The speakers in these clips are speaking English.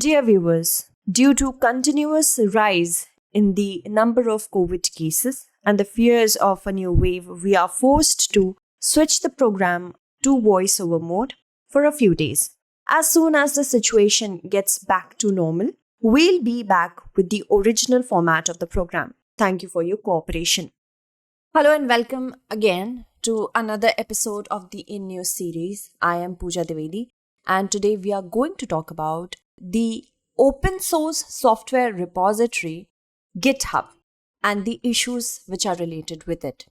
Dear viewers, due to continuous rise in the number of COVID cases and the fears of a new wave, we are forced to switch the program to voiceover mode for a few days. As soon as the situation gets back to normal, we'll be back with the original format of the program. Thank you for your cooperation. Hello and welcome again to another episode of the In News series. I am Pooja Dwivedi, and today we are going to talk about the open source software repository GitHub and the issues which are related with it.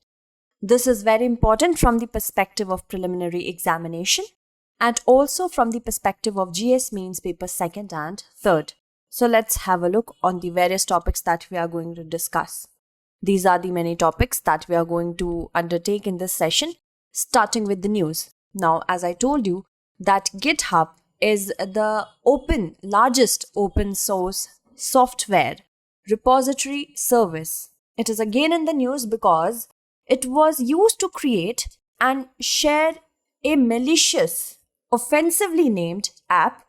This is very important from the perspective of preliminary examination and also from the perspective of GS Mains paper 2nd and 3rd. So let's have a look on the various topics that we are going to discuss. These are the many topics that we are going to undertake in this session, starting with the news. Now, as I told you, that GitHub is the largest open source software repository service. It is again in the news because it was used to create and share a malicious, offensively named app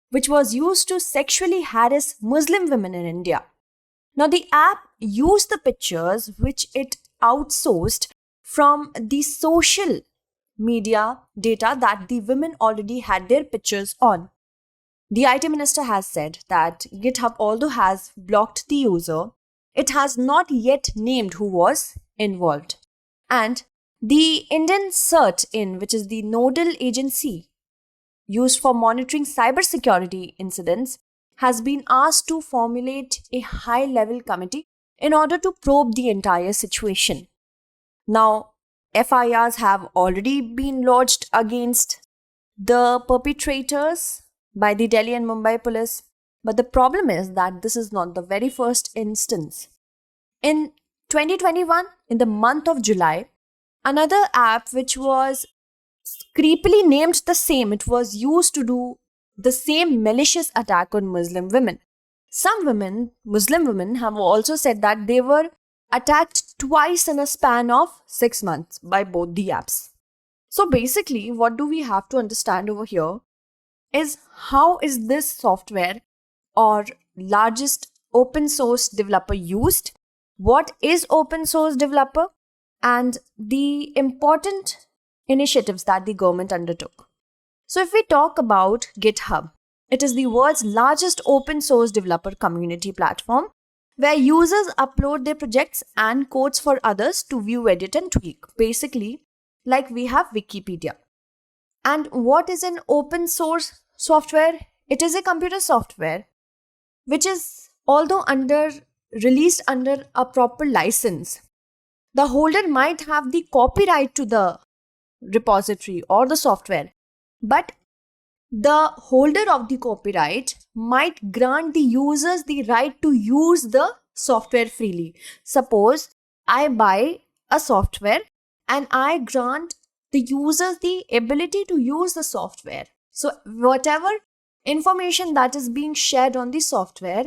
which was used to sexually harass Muslim women in India. Now, the app used the pictures which it outsourced from the social media data that the women already had their pictures on. The IT minister has said that GitHub, although has blocked the user, it has not yet named who was involved. And the Indian CERT-In, which is the nodal agency used for monitoring cybersecurity incidents, has been asked to formulate a high-level committee in order to probe the entire situation. Now, FIRs have already been lodged against the perpetrators by the Delhi and Mumbai police, but the problem is that this is not the very first instance. In 2021, in the month of July, another app which was creepily named the same, it was used to do the same malicious attack on Muslim women. Some women, Muslim women, have also said that they were attacked twice in a span of 6 months by both the apps. So basically, what do we have to understand over here is how is this software or largest open source developer used, what is open source developer, and the important initiatives that the government undertook. So if we talk about GitHub, it is the world's largest open source developer community platform where users upload their projects and codes for others to view, edit, and tweak. Basically, like we have Wikipedia. And what is an open source software? It is a computer software which is, although released under a proper license, the holder might have the copyright to the repository or the software, but the holder of the copyright might grant the users the right to use the software freely. Suppose I buy a software and I grant the users the ability to use the software. So whatever information that is being shared on the software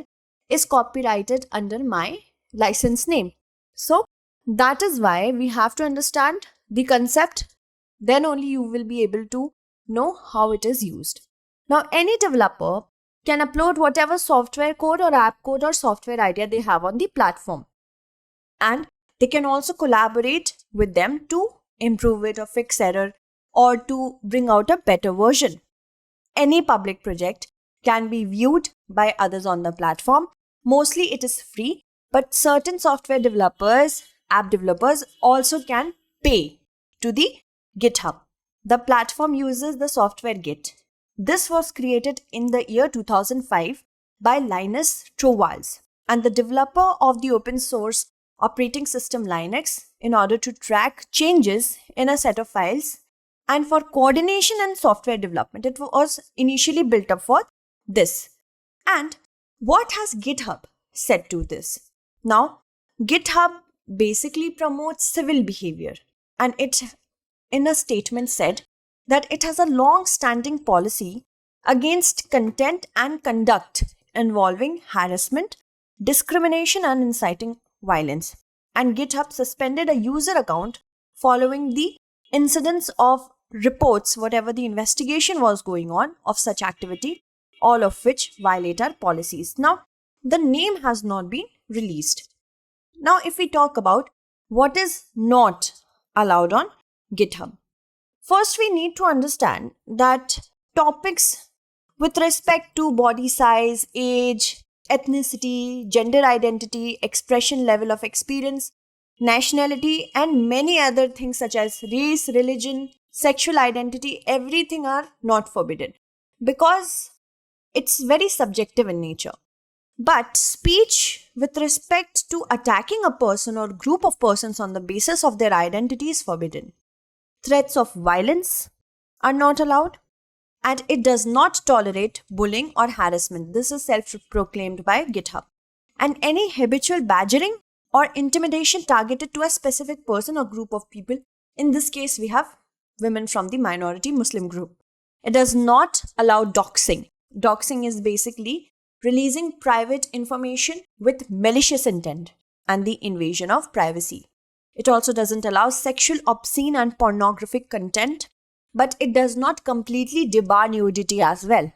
is copyrighted under my license name. So that is why we have to understand the concept. Then only you will be able to know how it is used. Now, any developer can upload whatever software code or app code or software idea they have on the platform. And they can also collaborate with them to improve it or fix error or to bring out a better version. Any public project can be viewed by others on the platform. Mostly it is free, but certain software developers, app developers also can pay to the GitHub. The platform uses the software Git. This was created in the year 2005 by Linus Torvalds and the developer of the open source operating system Linux in order to track changes in a set of files and for coordination and software development. It was initially built up for this. And what has GitHub said to this? Now, GitHub basically promotes civil behavior, and it in a statement said that it has a long-standing policy against content and conduct involving harassment, discrimination, and inciting violence. And GitHub suspended a user account following the incidence of reports, whatever the investigation was going on of such activity all of which violate our policies. Now, the name has not been released. Now, if we talk about what is not allowed on GitHub, first we need to understand that topics with respect to body size, age, ethnicity, gender identity, expression level of experience, nationality, and many other things such as race, religion, sexual identity, everything are not forbidden because it's very subjective in nature. But speech with respect to attacking a person or group of persons on the basis of their identity is forbidden. Threats of violence are not allowed, and it does not tolerate bullying or harassment. This is self-proclaimed by GitHub. And any habitual badgering or intimidation targeted to a specific person or group of people, in this case we have women from the minority Muslim group. It does not allow doxing. Doxing is basically releasing private information with malicious intent and the invasion of privacy. It also doesn't allow sexual, obscene and pornographic content, but it does not completely debar nudity as well.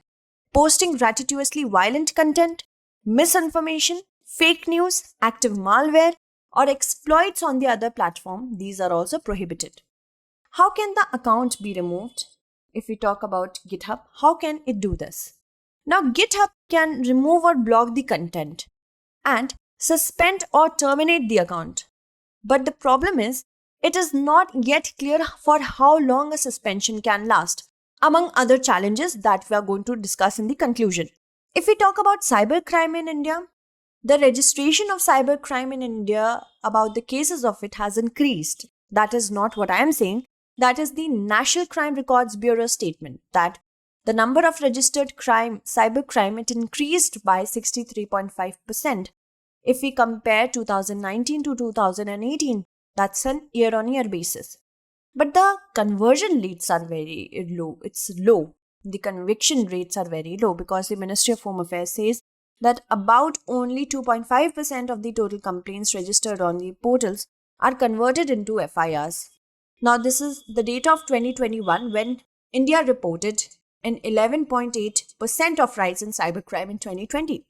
Posting gratuitously violent content, misinformation, fake news, active malware, or exploits on the other platform, these are also prohibited. How can the account be removed? If we talk about GitHub, how can it do this? Now, GitHub can remove or block the content and suspend or terminate the account. But the problem is, it is not yet clear for how long a suspension can last, among other challenges that we are going to discuss in the conclusion. If we talk about cybercrime in India, the registration of cybercrime in India, about the cases of it, has increased. That is not what I am saying. That is the National Crime Records Bureau statement that the number of registered cybercrime, it increased by 63.5%. If we compare 2019 to 2018, that's an year-on-year basis. But the conversion rates are very low. It's low. The conviction rates are very low because the Ministry of Home Affairs says that about only 2.5% of the total complaints registered on the portals are converted into FIRs. Now, this is the data of 2021 when India reported an 11.8% of rise in cybercrime in 2020.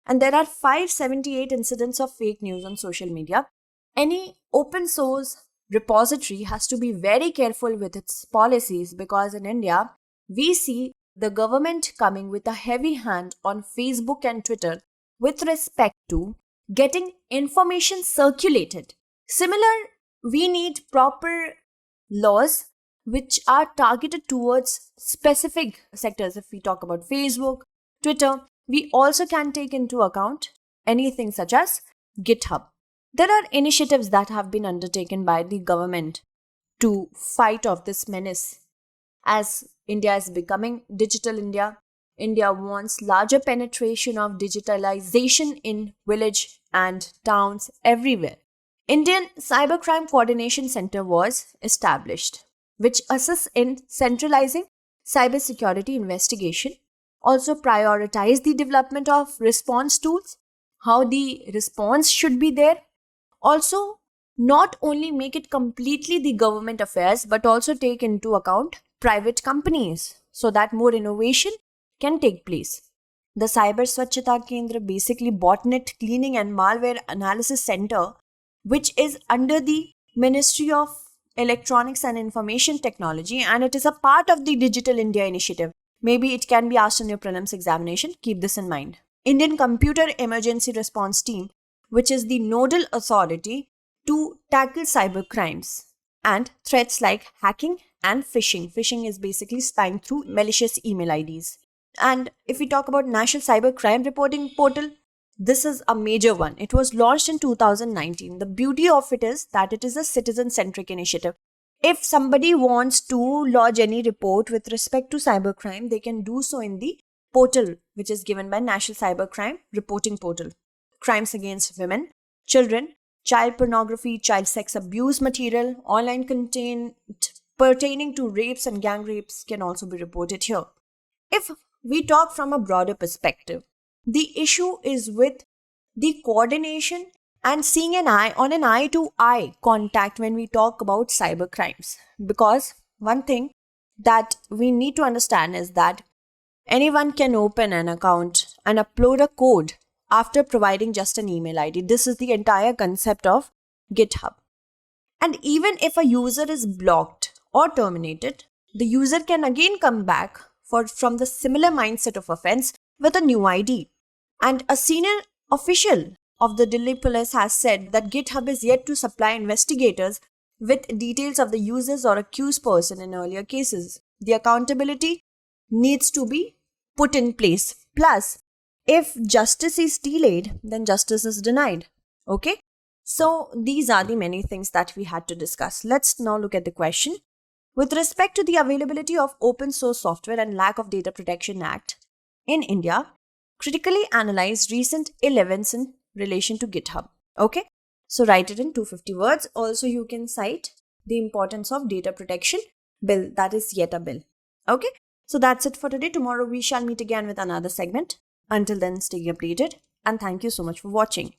And there are 578 incidents of fake news on social media. Any open source repository has to be very careful with its policies because in India, we see the government coming with a heavy hand on Facebook and Twitter with respect to getting information circulated. Similar, we need proper laws which are targeted towards specific sectors. If we talk about Facebook, Twitter, we also can take into account anything such as GitHub. There are initiatives that have been undertaken by the government to fight off this menace. As India is becoming digital India, India wants larger penetration of digitalization in village and towns everywhere. Indian Cybercrime Coordination Center was established, which assists in centralizing cybersecurity investigation, also prioritize the development of response tools, how the response should be there, also not only make it completely the government affairs, but also take into account private companies so that more innovation can take place. The Cyber Swachhata Kendra, basically botnet cleaning and malware analysis center, which is under the Ministry of Electronics and Information Technology, and it is a part of the Digital India initiative. Maybe it can be asked in your prelims examination. Keep this in mind. Indian Computer Emergency Response Team, which is the nodal authority to tackle cyber crimes and threats like hacking and phishing. Phishing is basically spying through malicious email IDs. And if we talk about National Cyber Crime Reporting Portal, this is a major one. It was launched in 2019. The beauty of it is that it is a citizen-centric initiative. If somebody wants to lodge any report with respect to cybercrime, they can do so in the portal, which is given by National Cybercrime Reporting Portal. Crimes against women, children, child pornography, child sex abuse material, online content pertaining to rapes and gang rapes can also be reported here. If we talk from a broader perspective, the issue is with the coordination and seeing an eye-to-eye contact when we talk about cyber crimes. Because one thing that we need to understand is that Anyone can open an account and upload a code after providing just an email ID. This is the entire concept of GitHub. And even if a user is blocked or terminated, the user can again come back from the similar mindset of offense with a new ID. And a senior official of the Delhi police has said that GitHub is yet to supply investigators with details of the users or accused person in earlier cases. The accountability needs to be put in place. Plus, if justice is delayed, then justice is denied. Okay? So these are the many things that we had to discuss. Let's now look at the question. With respect to the availability of open source software and lack of Data Protection Act in India, critically analyze recent events in relation to GitHub. Okay? So write it in 250 words. Also, you can cite the importance of data protection bill. That is yet a bill. Okay? So that's it for today. Tomorrow we shall meet again with another segment. Until then, stay updated and thank you so much for watching.